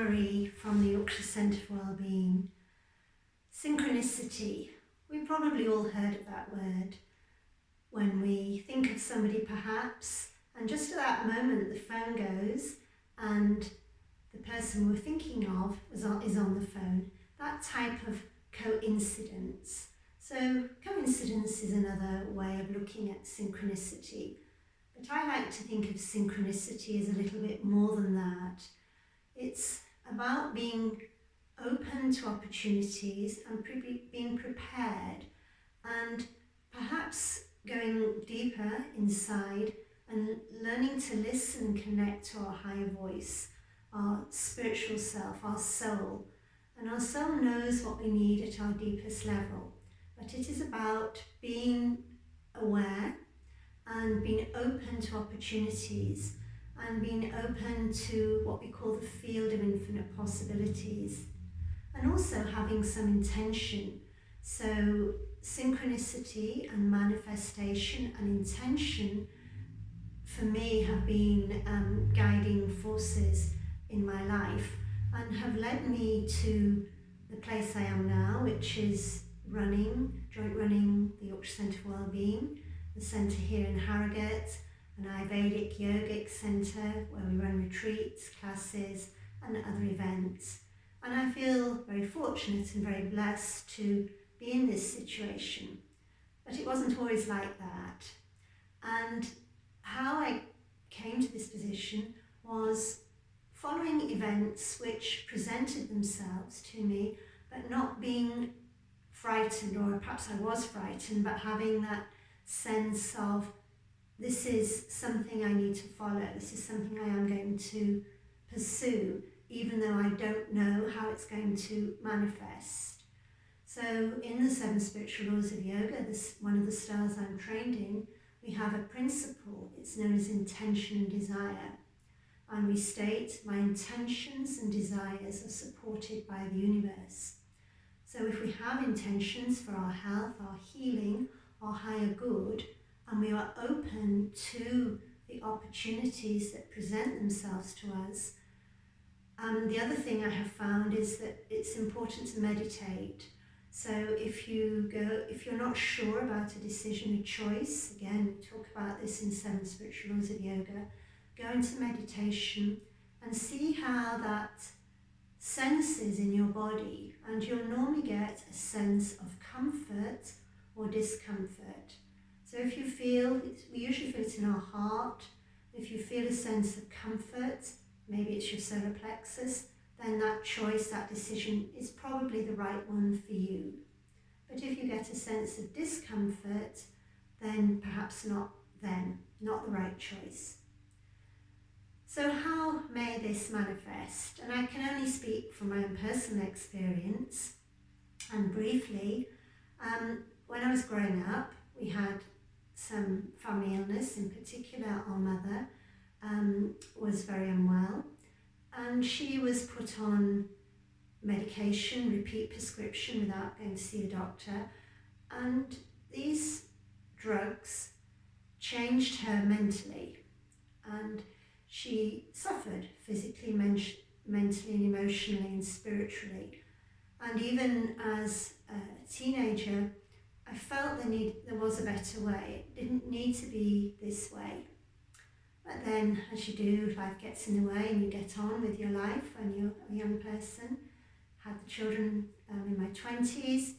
summary from the Yorkshire Centre for Wellbeing. Synchronicity. We've probably all heard of that word when we think of somebody perhaps, and just at that moment the phone goes and the person we're thinking of is on the phone. That type of coincidence. So coincidence is another way of looking at synchronicity. But I like to think of synchronicity as a little bit more than that. It's about being open to opportunities and being prepared, and perhaps going deeper inside and learning to listen and connect to our higher voice, our spiritual self, our soul. And our soul knows what we need at our deepest level. But it is about being aware and being open to opportunities and being open to what we call the field of infinite possibilities, and also having some intention. So synchronicity and manifestation and intention for me have been guiding forces in my life and have led me to the place I am now, which is joint running the Yorkshire Centre for Wellbeing, the centre here in Harrogate, an Ayurvedic yogic centre where we run retreats, classes and other events. And I feel very fortunate and very blessed to be in this situation. But it wasn't always like that. And how I came to this position was following events which presented themselves to me, but not being frightened, or perhaps I was frightened, but having that sense of this is something I need to follow, this is something I am going to pursue, even though I don't know how it's going to manifest. So in the 7 spiritual laws of yoga, one of the styles I'm trained in, we have a principle. It's known as intention and desire. And we state, my intentions and desires are supported by the universe. So if we have intentions for our health, our healing, our higher good, and we are open to the opportunities that present themselves to us. The other thing I have found is that it's important to meditate. So if you're not sure about a decision, a choice, again, we talk about this in 7 spiritual laws of yoga, go into meditation and see how that senses in your body, and you'll normally get a sense of comfort or discomfort. So if you feel, we usually feel it in our heart, if you feel a sense of comfort, maybe it's your solar plexus, then that choice, that decision is probably the right one for you. But if you get a sense of discomfort, then perhaps not the right choice. So how may this manifest? And I can only speak from my own personal experience. And briefly, when I was growing up, we had some family illness. In particular, our mother was very unwell, and she was put on medication, repeat prescription without going to see a doctor. And these drugs changed her mentally, and she suffered physically, mentally and emotionally and spiritually. And even as a teenager, I felt there was a better way. It didn't need to be this way. But then, as you do, life gets in the way and you get on with your life when you're a young person. Had the children in my 20s.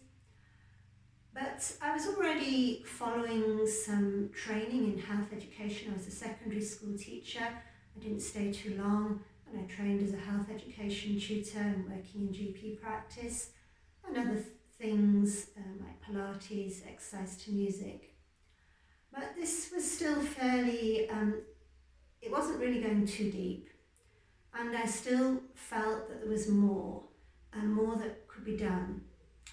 But I was already following some training in health education. I was a secondary school teacher. I didn't stay too long, and I trained as a health education tutor and working in GP practice and other things like Pilates, exercise to music. But this was still fairly, it wasn't really going too deep, and I still felt that there was more that could be done,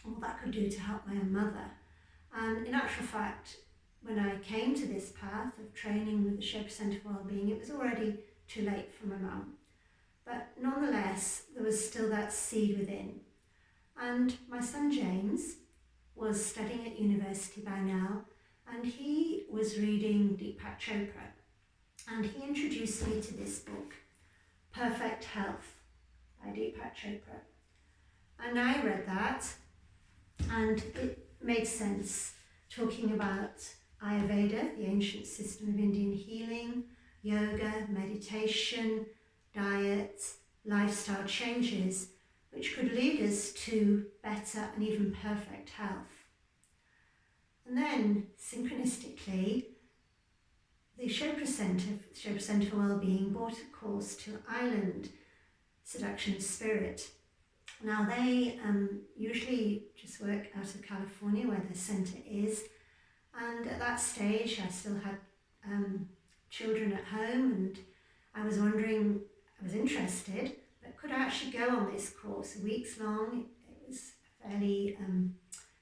more that I could do to help my own mother. And in actual fact, when I came to this path of training with the Yorkshire Centre for Wellbeing, it was already too late for my mum. But nonetheless, there was still that seed within. And my son James was studying at university by now, and he was reading Deepak Chopra. And he introduced me to this book, Perfect Health, by Deepak Chopra. And I read that, and it made sense, talking about Ayurveda, the ancient system of Indian healing, yoga, meditation, diet, lifestyle changes, which could lead us to better and even perfect health. And then, synchronistically, the Chopra Centre for Wellbeing bought a course to Island Seduction of Spirit. Now they usually just work out of California, where their centre is, and at that stage I still had children at home, and I was wondering, I was interested, but could I actually go on this course? Weeks long. It was fairly,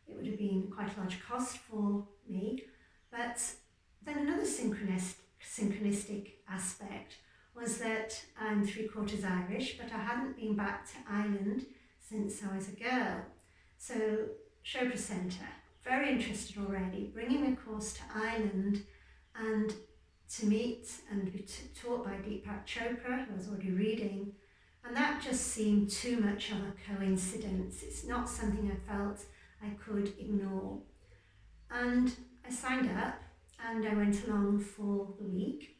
it would have been quite a large cost for me. But then another synchronistic aspect was that I'm 3/4 Irish, but I hadn't been back to Ireland since I was a girl. So Chopra Centre, very interested already, bringing a course to Ireland and to meet and be taught by Deepak Chopra, who I was already reading, and that just seemed too much of a coincidence. It's not something I felt I could ignore. And I signed up and I went along for the week.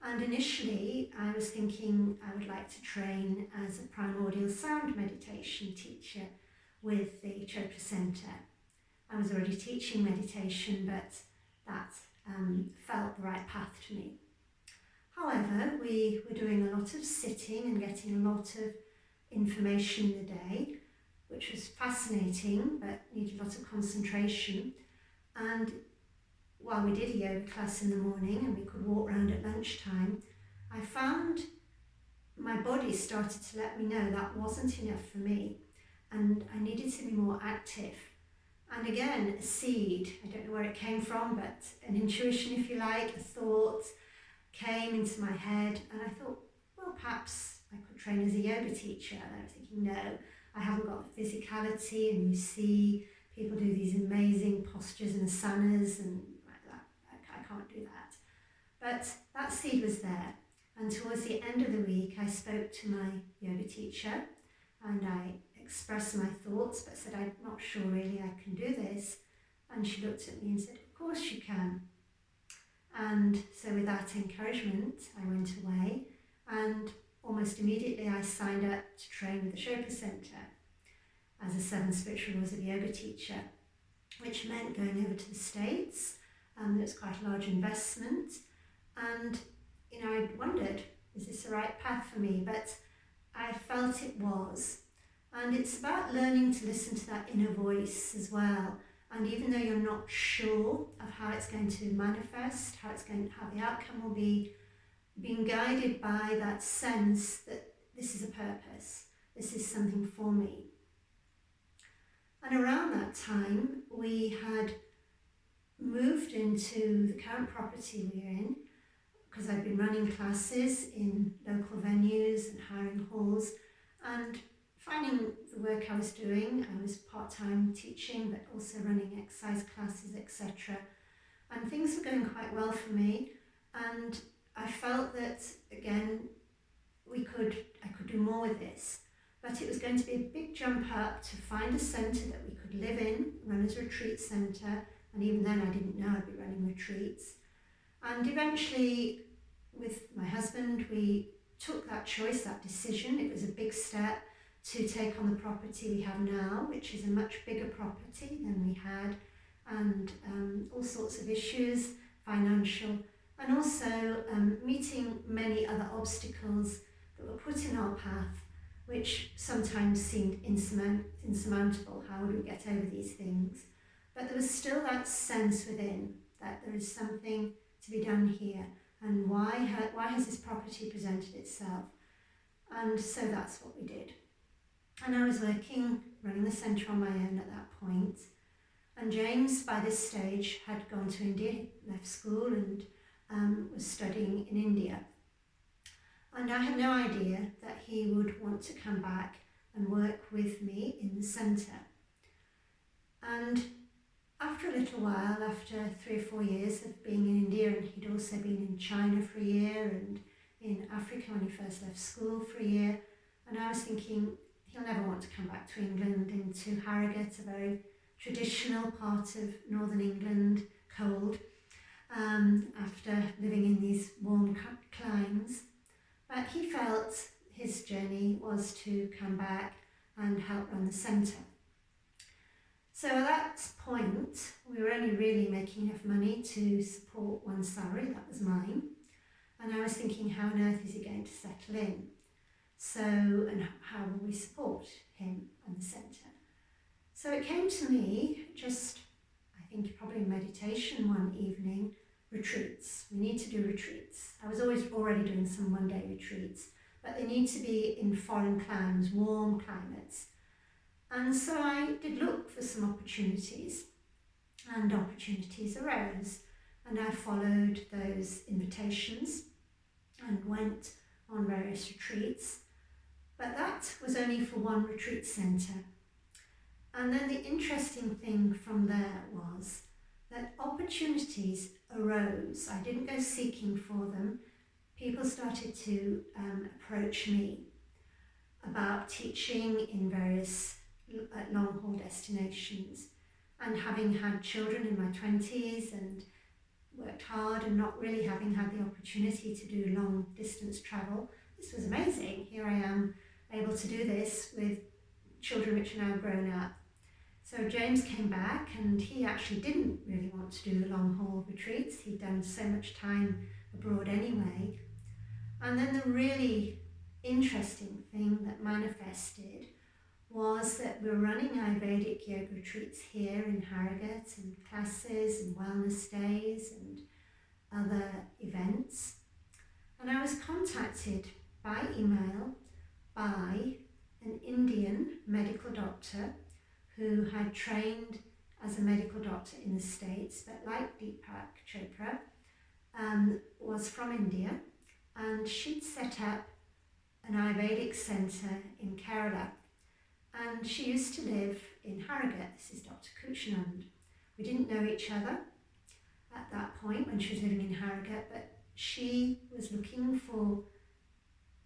And initially I was thinking I would like to train as a primordial sound meditation teacher with the Chopra Centre. I was already teaching meditation, but that felt the right path to me. However, we were doing a lot of sitting and getting a lot of information in the day, which was fascinating but needed a lot of concentration. And while we did a yoga class in the morning and we could walk around at lunchtime, I found my body started to let me know that wasn't enough for me and I needed to be more active. And again, a seed, I don't know where it came from, but an intuition, if you like, a thought came into my head, and I thought, well, perhaps I could train as a yoga teacher. And I was thinking, no, I haven't got the physicality, and you see people do these amazing postures and asanas and like that. I can't do that. But that seed was there, and towards the end of the week, I spoke to my yoga teacher, and I expressed my thoughts, but said, I'm not sure really I can do this. And she looked at me and said, of course you can. And so with that encouragement, I went away, and almost immediately I signed up to train with the Chopra Centre as a 7 spiritual laws of yoga teacher, which meant going over to the States. It was quite a large investment, and I wondered, is this the right path for me? But I felt it was. And it's about learning to listen to that inner voice as well. And even though you're not sure of how it's going to manifest, how the outcome will be, being guided by that sense that this is a purpose, this is something for me. And around that time, we had moved into the current property we're in, because I'd been running classes in local venues and hiring halls, and finding the work I was doing. I was part-time teaching, but also running exercise classes, etc. And things were going quite well for me. And I felt that, again, I could do more with this. But it was going to be a big jump up to find a centre that we could live in, run as a retreat centre. And even then I didn't know I'd be running retreats. And eventually, with my husband, we took that choice, that decision. It was a big step to take on the property we have now, which is a much bigger property than we had, and all sorts of issues, financial, and also meeting many other obstacles that were put in our path, which sometimes seemed insurmountable. How would we get over these things? But there was still that sense within that there is something to be done here, and why has this property presented itself? And so that's what we did. And I was running the centre on my own at that point. And James, by this stage, had gone to India, left school, and was studying in India. And I had no idea that he would want to come back and work with me in the centre. And after a little while, after 3 or 4 years of being in India, and he'd also been in China for a year and in Africa when he first left school for a year, And I was thinking, he'll never want to come back to England, into Harrogate, a very traditional part of northern England, cold, after living in these warm climes. But he felt his journey was to come back and help run the centre. So at that point, we were only really making enough money to support one salary, that was mine. And I was thinking, how on earth is he going to settle in? So, and how will we support him and the centre? So it came to me, just, I think probably meditation one evening, retreats. We need to do retreats. I was always already doing some one-day retreats, but they need to be in foreign climes, warm climates. And so I did look for some opportunities, and opportunities arose, and I followed those invitations and went on various retreats. But that was only for one retreat centre. And then the interesting thing from there was that opportunities arose. I didn't go seeking for them. People started to approach me about teaching in various long-haul destinations. And having had children in my 20s and worked hard and not really having had the opportunity to do long distance travel, this was amazing. Here I am able to do this with children which are now grown up. So James came back, and he actually didn't really want to do the long haul retreats. He'd done so much time abroad anyway. And then the really interesting thing that manifested was that we're running Ayurvedic yoga retreats here in Harrogate, and classes and wellness days and other events. And I was contacted by email by an Indian medical doctor who had trained as a medical doctor in the States, but like Deepak Chopra, was from India, and she'd set up an Ayurvedic centre in Kerala. And she used to live in Harrogate. This is Dr. Kuchanand. We didn't know each other at that point when she was living in Harrogate, but she was looking for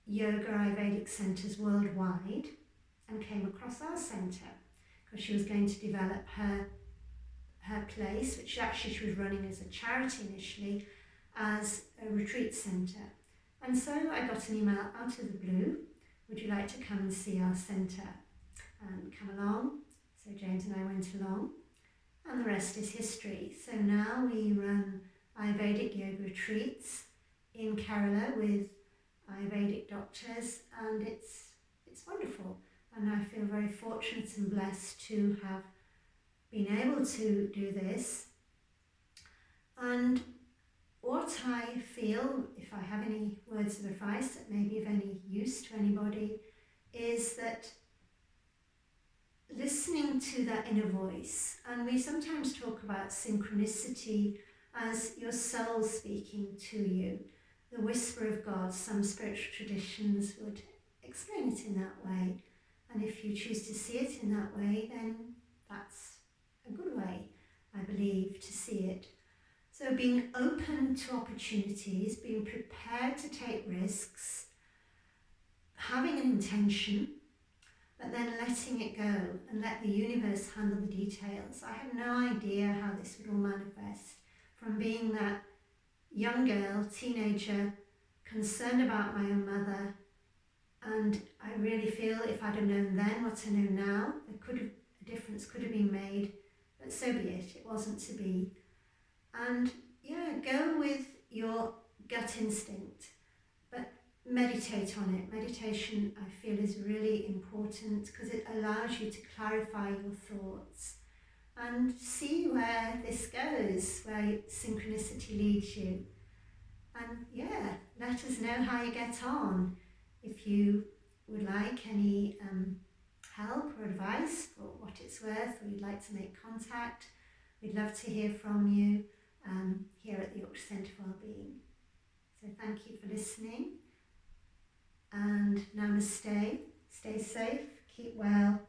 yoga Ayurvedic centres worldwide and came across our centre because she was going to develop her place, which actually she was running as a charity initially, as a retreat centre. And so I got an email out of the blue, would you like to come and see our centre and come along? So James and I went along, and the rest is history. So now we run Ayurvedic yoga retreats in Kerala with Ayurvedic doctors, and it's wonderful. And I feel very fortunate and blessed to have been able to do this. And what I feel, if I have any words of advice that may be of any use to anybody, is that listening to that inner voice, and we sometimes talk about synchronicity as your soul speaking to you, the whisper of God. Some spiritual traditions would explain it in that way, and if you choose to see it in that way, then that's a good way, I believe, to see it. So being open to opportunities, being prepared to take risks, having an intention, but then letting it go and let the universe handle the details. I had no idea how this would all manifest, from being that young girl, teenager, concerned about my own mother. And I really feel if I'd have known then what I know now, a difference could have been made, but so be it, it wasn't to be. And yeah, go with your gut instinct, but meditate on it. Meditation, I feel, is really important because it allows you to clarify your thoughts and see where this goes, where synchronicity leads you. And yeah, let us know how you get on. If you would like any help or advice for what it's worth, or you'd like to make contact, we'd love to hear from you here at the Yorkshire Centre for Wellbeing. So thank you for listening, and namaste. Stay safe, keep well,